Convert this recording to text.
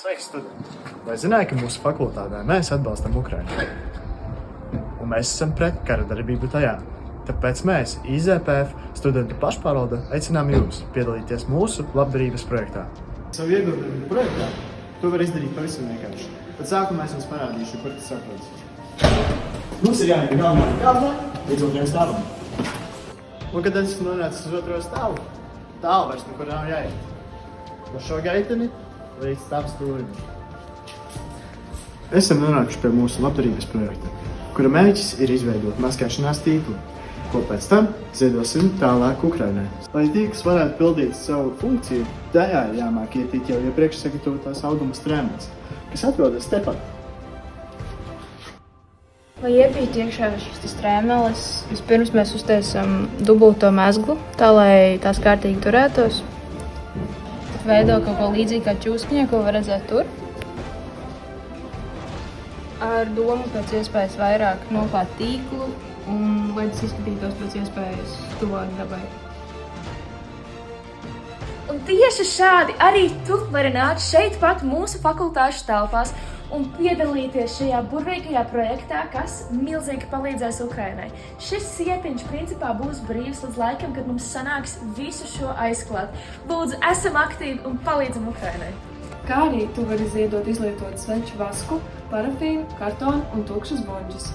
Sveiki, studenti! Vai zināji, ka mūsu fakultātē mēs atbalstam Ukrainu? Un mēs esam pret kara darbību tajā. Tāpēc mēs, IZPF studentu pašpārvalde, aicinām jūs piedalīties mūsu labdarības projektā. Savu ieguldījumu projektā to var izdarīt pavisam vienkārši. Pat sākumā es jums parādīšu, kur tas atrodas. Mums ir jāiet galvenā kāpnē līdz otrajam stāvam. Un, kad esmu nonācis uz otro stāvu, tālu vairs nekur nav jāiet. No šo gaiteni līdz stāvu stūrim. Esam nonākuši pie mūsu labdarības projekta, kura mērķis ir izveidot maskēšanās tīklu, ko pēc tam ziedosim tālāk Ukrainai. Lai tīkls varētu pildīt savu funkciju, tajā ir jāmāk ietīt jau iepriekš sagatavotās auduma strēmēs, kas atrodas tepat. Lai iepīt iekšā šis strēmelis, vispirms mēs uztaisam dubulto mezglu, tā lai tās kārtīgi turētos. Tad veido kaut ko līdzīgi kā ķūskņie, ko var redzēt tur. Ar domu pēc iespējas vairāk noklāt tīklu un lai tas izskatītos pēc iespējas tuvāk dabai. Un tieši šādi arī tu vari nākt šeit pat mūsu fakultāšu telpās un piedalīties šajā burvīgajā projektā, kas milzīgi palīdzēs Ukrainai. Šis siepiņš principā būs brīvs līdz laikam, kad mums sanāks visu šo aizklāt. Lūdzu, esam aktīvi un palīdzam Ukrainai. Kā arī tu vari ziedot izlietotu sveču vasku, parafīnu, kartonu un tukšas bonžas.